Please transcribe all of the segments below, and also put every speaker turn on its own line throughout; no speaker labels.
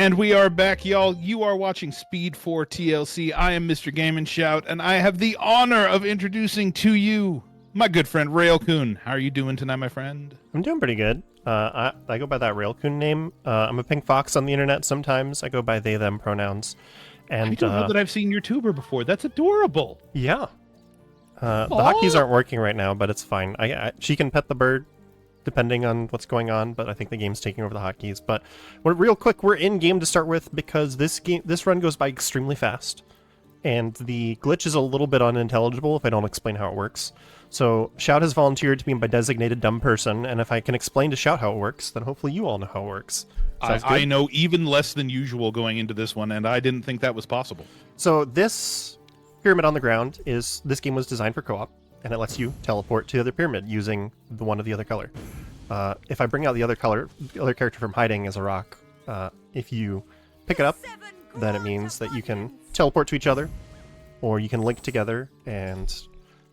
And we are back, y'all. You are watching Speed4 TLC. I am Mr. Game & Shout, and I have the honor of introducing to you my good friend Railcoon. How are you doing tonight, my friend?
I'm doing pretty good. I go by that Railcoon name. I'm a pink fox on the internet sometimes. I go by they, them pronouns. And
I don't know that I've seen your tuber before. That's adorable.
Yeah. The hotkeys aren't working right now, but it's fine. She can pet the bird, depending on what's going on, but I think the game's taking over the hotkeys. But real quick, we're in game to start with because this run goes by extremely fast, and the glitch is a little bit unintelligible if I don't explain how it works. So Shout has volunteered to be my designated dumb person, and if I can explain to Shout how it works, then hopefully you all know how it works.
I know even less than usual going into this one, and I didn't think that was possible.
So this pyramid on the ground this game was designed for co-op, and it lets you teleport to the other pyramid using the one of the other color. If I bring out the other character from hiding as a rock, if you pick it up, then it means that you can teleport to each other, or you can link together and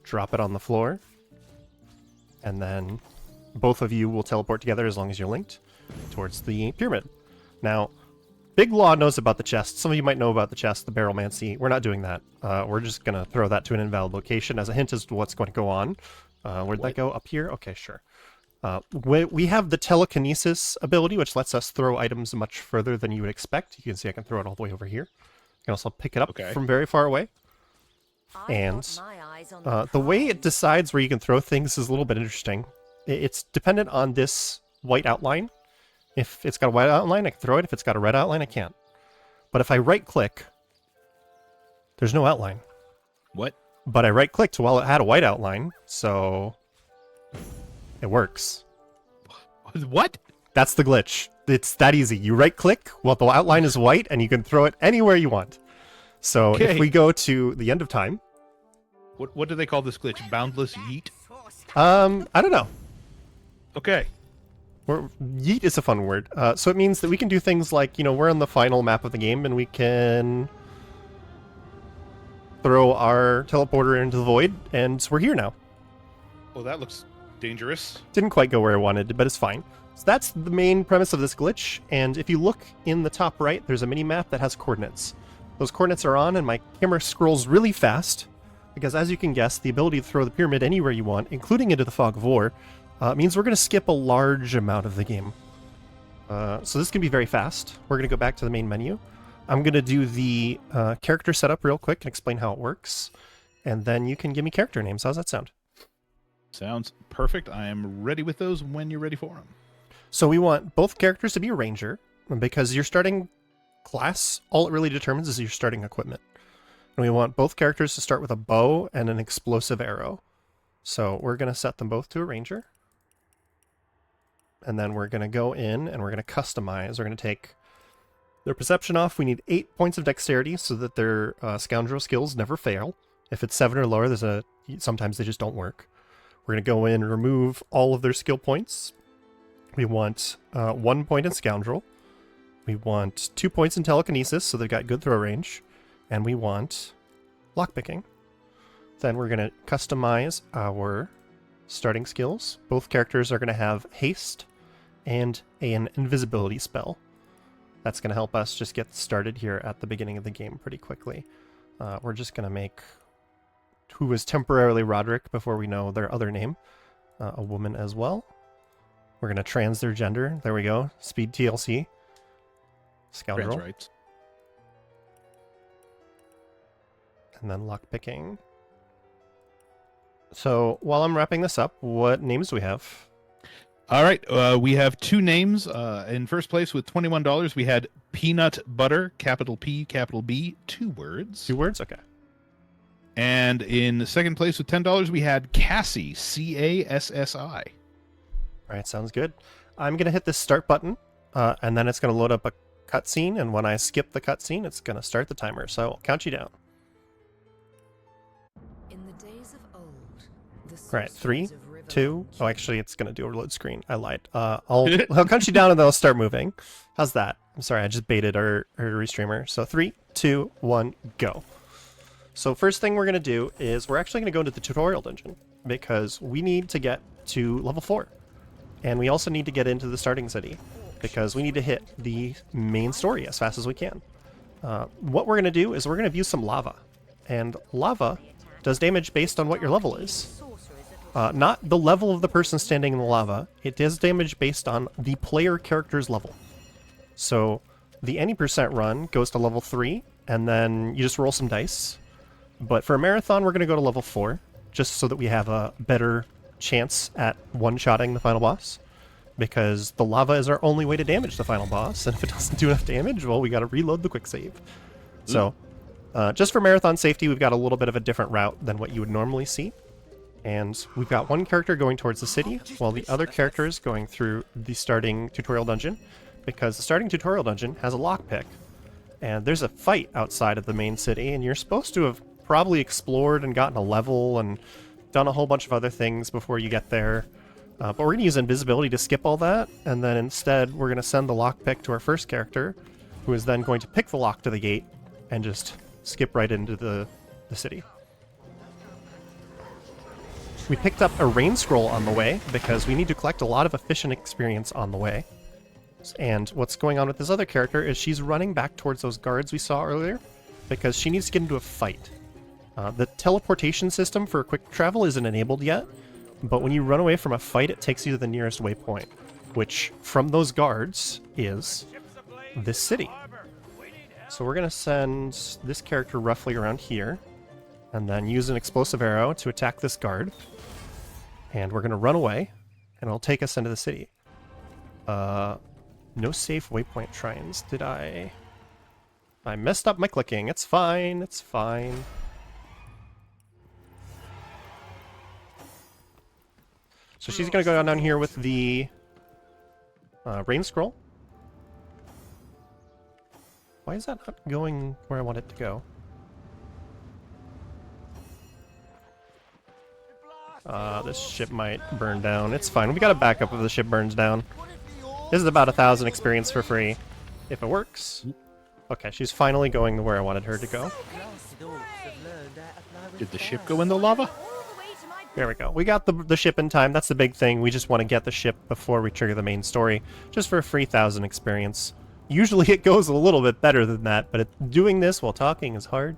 drop it on the floor, and then both of you will teleport together as long as you're linked towards the pyramid. Now, Big Law knows about the chest. Some of you might know about the chest, the barrelmancy. We're not doing that. We're just going to throw that to an invalid location as a hint as to what's going to go on. Where'd that go? Up here? Okay, sure. We have the telekinesis ability, which lets us throw items much further than you would expect. You can see I can throw it all the way over here. You can also pick it up from very far away. And the way it decides where you can throw things is a little bit interesting. It's dependent on this white outline. If it's got a white outline, I can throw it. If it's got a red outline, I can't. But if I right-click, there's no outline.
What?
But I right-clicked while it had a white outline, so it works.
What?
That's the glitch. It's that easy. You right-click while the outline is white, and you can throw it anywhere you want. So if we go to the end of time...
What do they call this glitch? Boundless yeet?
I don't know.
Okay.
Yeet is a fun word. So it means that we can do things like, we're on the final map of the game, and we can throw our teleporter into the void, and we're here now.
Well, that looks dangerous.
Didn't quite go where I wanted, but it's fine. So that's the main premise of this glitch, and if you look in the top right, there's a mini-map that has coordinates. Those coordinates are on, and my camera scrolls really fast, because as you can guess, the ability to throw the pyramid anywhere you want, including into the Fog of War, means we're going to skip a large amount of the game. So this can be very fast. We're going to go back to the main menu. I'm going to do the character setup real quick and explain how it works, and then you can give me character names. How's that sound?
Sounds perfect. I am ready with those when you're ready for them.
So we want both characters to be a ranger, because your starting class, all it really determines is your starting equipment. And we want both characters to start with a bow and an explosive arrow. So we're going to set them both to a ranger. And then we're going to go in and we're going to customize. We're going to take their perception off. We need 8 points of dexterity so that their scoundrel skills never fail. If it's 7 or lower, sometimes they just don't work. We're going to go in and remove all of their skill points. We want 1 point in scoundrel. We want 2 points in telekinesis, so they've got good throw range. And we want lockpicking. Then we're going to customize our starting skills. Both characters are going to have haste and an invisibility spell. That's going to help us just get started here at the beginning of the game pretty quickly. We're just going to make who is temporarily Roderick before we know their other name a woman as well. We're going to trans their gender. There we go. Speed TLC. Scoundrel.
Trans rights.
And then lockpicking. So while I'm wrapping this up, what names do we have?
All right, we have 2 names. In first place with $21, we had Peanut Butter, capital P, capital B, 2 words.
2 words? Okay.
And in second place with $10, we had Cassie, Cassi.
All right, sounds good. I'm going to hit this start button, and then it's going to load up a cutscene, and when I skip the cutscene, it's going to start the timer. So I'll count you down. Right, 3, 2. Oh, actually, it's going to do a reload screen. I lied. I'll count you down and then I'll start moving. How's that? I'm sorry, I just baited our restreamer. So 3, 2, 1, go. So first thing we're going to do is we're actually going to go into the tutorial dungeon because we need to get to level 4. And we also need to get into the starting city. because we need to hit the main story as fast as we can. What we're going to do is we're going to view some lava. And lava does damage based on what your level is. Not the level of the person standing in the lava. It does damage based on the player character's level. So the any percent run goes to level 3, and then you just roll some dice. But for a marathon, we're going to go to level 4, just so that we have a better chance at one-shotting the final boss. Because the lava is our only way to damage the final boss, and if it doesn't do enough damage, well, we got to reload the quick save. So, just for marathon safety, we've got a little bit of a different route than what you would normally see. And we've got one character going towards the city, while the other character is going through the starting tutorial dungeon, because the starting tutorial dungeon has a lockpick. And there's a fight outside of the main city, and you're supposed to have probably explored and gotten a level and done a whole bunch of other things before you get there. But we're going to use invisibility to skip all that, and then instead we're going to send the lockpick to our first character, who is then going to pick the lock to the gate and just skip right into the city. We picked up a rain scroll on the way, because we need to collect a lot of efficient experience on the way. And what's going on with this other character is she's running back towards those guards we saw earlier, because she needs to get into a fight. The teleportation system for quick travel isn't enabled yet, but when you run away from a fight, it takes you to the nearest waypoint, which, from those guards, is this city. So we're going to send this character roughly around here, and then use an explosive arrow to attack this guard. And we're going to run away, and it'll take us into the city. No safe waypoint shrines. Did I messed up my clicking. It's fine, it's fine. So she's going to go down here with the rain scroll. Why is that not going where I want it to go? This ship might burn down. It's fine. We got a backup if the ship burns down. This is about 1,000 experience for free, if it works. Okay, she's finally going to where I wanted her to go.
Did the ship go in the lava?
There we go. We got the ship in time. That's the big thing. We just want to get the ship before we trigger the main story, just for a free 1,000 experience. Usually it goes a little bit better than that, but doing this while talking is hard.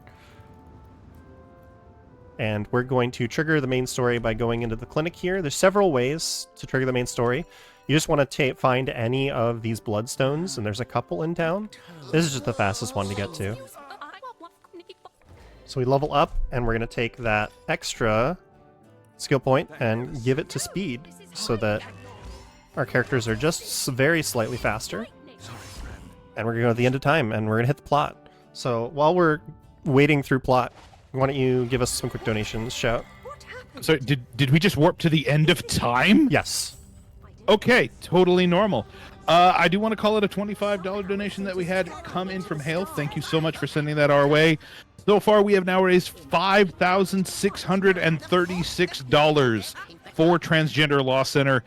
And we're going to trigger the main story by going into the clinic here. There's several ways to trigger the main story. You just want to find any of these bloodstones, and there's a couple in town. This is just the fastest one to get to. So we level up, and we're going to take that extra skill point and give it to speed, so that our characters are just very slightly faster. And we're going to go to the end of time, and we're going to hit the plot. So while we're waiting through plot, why don't you give us some quick donations, Shout?
So did we just warp to the end of time?
Yes.
Okay, totally normal. I do want to call it a $25 donation that we had come in from Hale. Thank you so much for sending that our way. So far, we have now raised $5,636 for Transgender Law Center.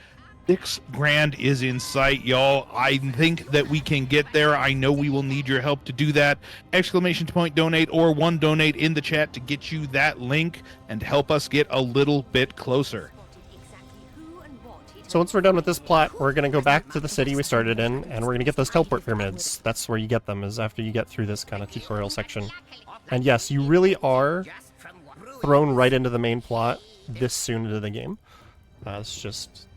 $6,000 is in sight, y'all. I think that we can get there. I know we will need your help to do that. Exclamation point donate or one donate in the chat to get you that link and help us get a little bit closer.
So once we're done with this plot, we're going to go back to the city we started in, and we're going to get those teleport pyramids. That's where you get them, is after you get through this kind of tutorial section. And yes, you really are thrown right into the main plot this soon into the game. It's just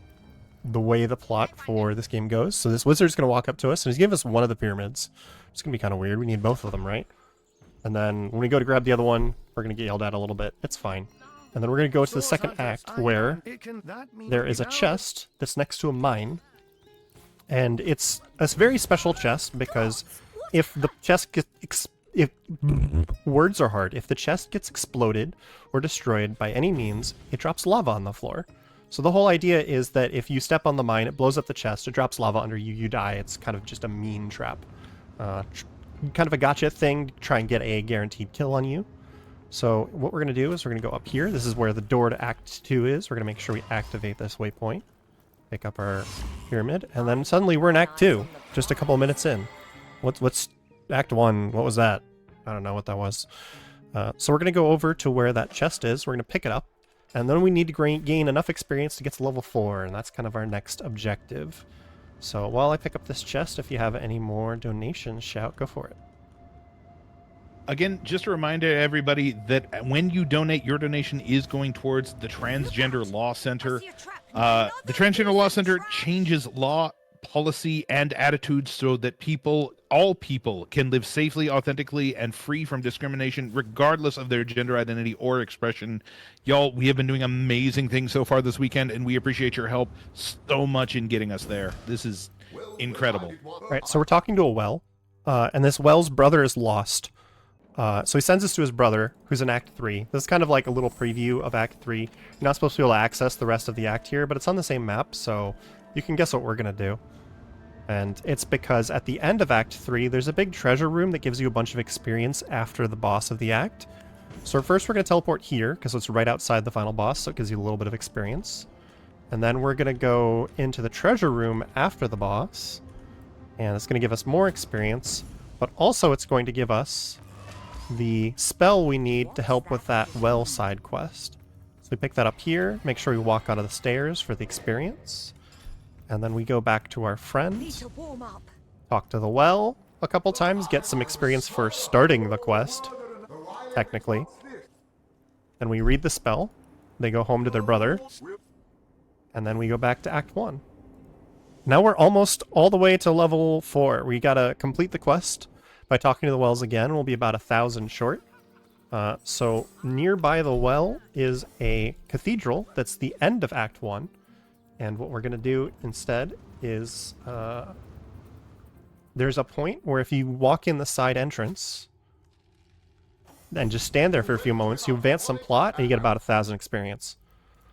the way the plot for this game goes. So this wizard's going to walk up to us, and he's giving us one of the pyramids. It's going to be kind of weird. We need both of them, right? And then when we go to grab the other one, we're going to get yelled at a little bit. It's fine. And then we're going to go to the second act, where there is a chest that's next to a mine. And it's a very special chest, because if the chest gets... words are hard. If the chest gets exploded or destroyed by any means, it drops lava on the floor. So the whole idea is that if you step on the mine, it blows up the chest, it drops lava under you, you die. It's kind of just a mean trap. Kind of a gotcha thing to try and get a guaranteed kill on you. So what we're going to do is we're going to go up here. This is where the door to Act 2 is. We're going to make sure we activate this waypoint. Pick up our pyramid. And then suddenly we're in Act 2. Just a couple of minutes in. What's Act 1? What was that? I don't know what that was. So we're going to go over to where that chest is. We're going to pick it up. And then we need to gain enough experience to get to level 4. And that's kind of our next objective. So while I pick up this chest, if you have any more donations, shout, go for it.
Again, just a reminder to everybody that when you donate, your donation is going towards the Transgender Law Center. The Transgender Law Center changes law, policy, and attitudes so that all people, can live safely, authentically, and free from discrimination, regardless of their gender identity or expression. Y'all, we have been doing amazing things so far this weekend, and we appreciate your help so much in getting us there. This is incredible.
Right, so we're talking to a well, and this well's brother is lost. So he sends us to his brother, who's in Act 3. This is kind of like a little preview of Act 3. You're not supposed to be able to access the rest of the act here, but it's on the same map, so you can guess what we're going to do. And it's because at the end of Act 3, there's a big treasure room that gives you a bunch of experience after the boss of the act. So first we're going to teleport here, because it's right outside the final boss, so it gives you a little bit of experience. And then we're going to go into the treasure room after the boss, and it's going to give us more experience, but also it's going to give us the spell we need to help with that well side quest. So we pick that up here, make sure we walk onto the stairs for the experience, and then we go back to our friend, talk to the well a couple times, get some experience for starting the quest, technically. Then we read the spell, they go home to their brother, and then we go back to Act 1. Now we're almost all the way to level 4. We gotta complete the quest by talking to the wells again. We'll be about 1,000 short. So nearby the well is a cathedral that's the end of Act 1. And what we're going to do instead is there's a point where if you walk in the side entrance and just stand there for a few moments, you advance some plot and you get about 1,000 experience.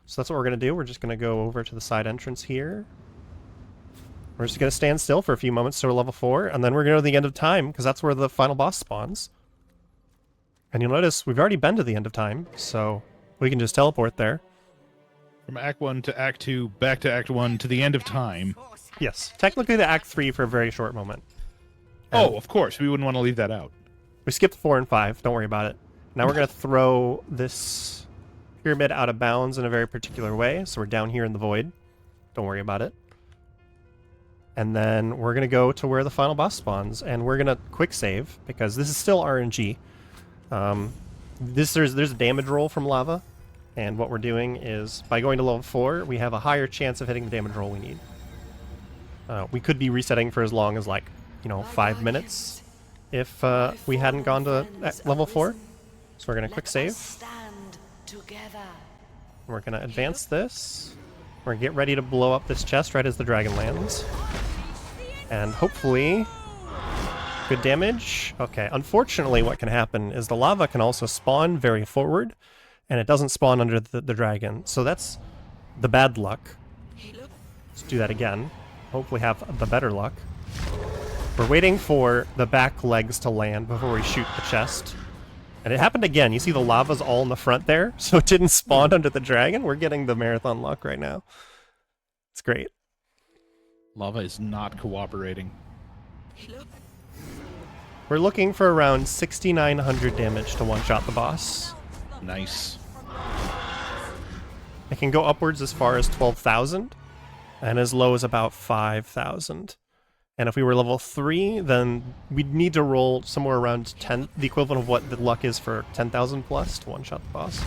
So that's what we're going to do. We're just going to go over to the side entrance here. We're just going to stand still for a few moments till we're level 4, and then we're going to go to the end of time, because that's where the final boss spawns. And you'll notice we've already been to the end of time, so we can just teleport there.
From Act 1 to Act 2, back to Act 1 to the end of time.
Yes, technically to Act 3 for a very short moment. And
of course, we wouldn't want to leave that out.
we skipped 4 and 5, don't worry about it. Now we're going to throw this pyramid out of bounds in a very particular way, so we're down here in the void. Don't worry about it. And then we're going to go to where the final boss spawns, and we're going to quick save, because this is still RNG. There's a damage roll from lava, and what we're doing is, by going to level 4, we have a higher chance of hitting the damage roll we need. We could be resetting for as long as, 5 minutes, if we hadn't gone to level 4. So we're going to quick save. We're going to advance this. We're going to get ready to blow up this chest right as the dragon lands. And hopefully, good damage. Okay, unfortunately what can happen is the lava can also spawn very forward, and it doesn't spawn under the dragon. So that's the bad luck. Let's do that again. Hopefully have the better luck. We're waiting for the back legs to land before we shoot the chest. And it happened again. You see the lava's all in the front there, so it didn't spawn under the dragon. We're getting the marathon luck right now. It's great.
Lava is not cooperating.
We're looking for around 6,900 damage to one-shot the boss.
Nice.
It can go upwards as far as 12,000, and as low as about 5,000. And if we were level 3, then we'd need to roll somewhere around 10, the equivalent of what the luck is for 10,000 plus to one-shot the boss.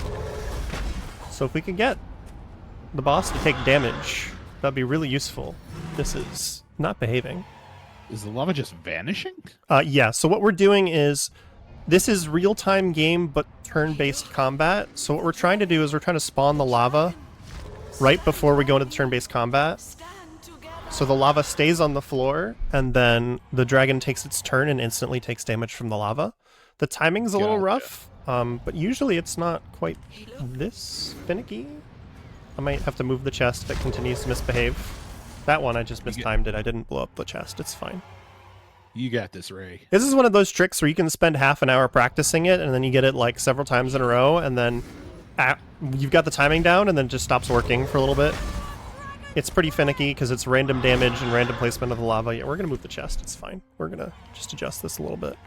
So if we could get the boss to take damage, that'd be really useful. This is not behaving.
Is the lava just vanishing?
Yeah, so what we're doing is, this is real-time game, but turn-based combat. So what we're trying to do is we're trying to spawn the lava right before we go into the turn-based combat. So the lava stays on the floor, and then the dragon takes its turn and instantly takes damage from the lava. The timing's a little rough, but usually it's not quite this finicky. I might have to move the chest if it continues to misbehave. That one, I just mistimed it. I didn't blow up the chest. It's fine.
You got this, Ray.
This is one of those tricks where you can spend half an hour practicing it, and then you get it like several times in a row, and then you've got the timing down, and then it just stops working for a little bit. It's pretty finicky because it's random damage and random placement of the lava. Yeah, we're going to move the chest. It's fine. We're going to just adjust this a little bit.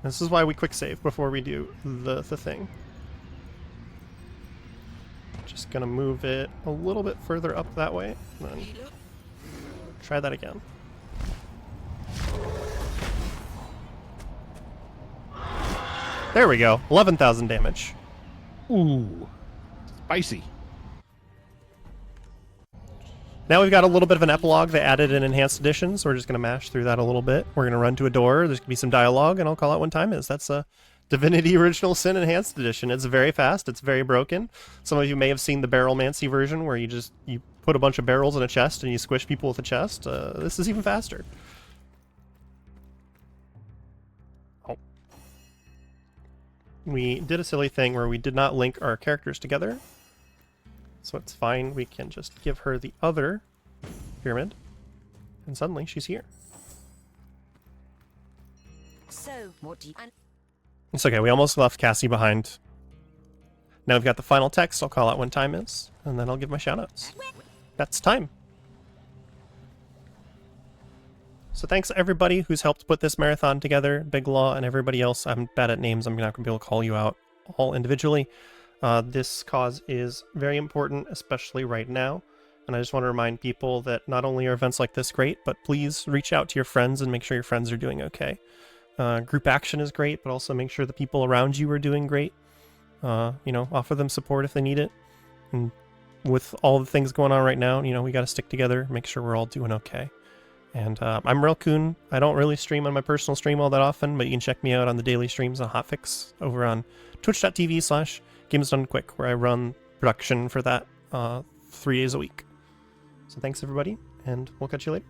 This is why we quick save before we do the thing. Just just gonna move it a little bit further up that way, and then try that again. There we go. 11,000 damage.
Ooh, spicy.
Now we've got a little bit of an epilogue they added in Enhanced Edition, so we're just going to mash through that a little bit. We're going to run to a door, there's going to be some dialogue, and I'll call out when time is. That's a Divinity Original Sin Enhanced Edition. It's very fast, it's very broken. Some of you may have seen the Barrelmancy version, where you put a bunch of barrels in a chest and you squish people with a chest. This is even faster. Oh. We did a silly thing where we did not link our characters together. So it's fine, we can just give her the other pyramid, and suddenly she's here.
So, what do you...
It's okay, we almost left Cassie behind. Now we've got the final text, I'll call out when time is, and then I'll give my shoutouts. That's time. So thanks everybody who's helped put this marathon together, Big Law and everybody else. I'm bad at names, I'm not going to be able to call you out all individually. This cause is very important, especially right now, and I just want to remind people that not only are events like this great, but please reach out to your friends and make sure your friends are doing okay. Group action is great, but also make sure the people around you are doing great. You know, offer them support if they need it. And with all the things going on right now, you know, we got to stick together, make sure we're all doing okay. And I'm Relcoon. I don't really stream on my personal stream all that often, but you can check me out on the daily streams on Hotfix over on twitch.tv/Games Done Quick, where I run production for that 3 days a week. So thanks everybody, and we'll catch you later.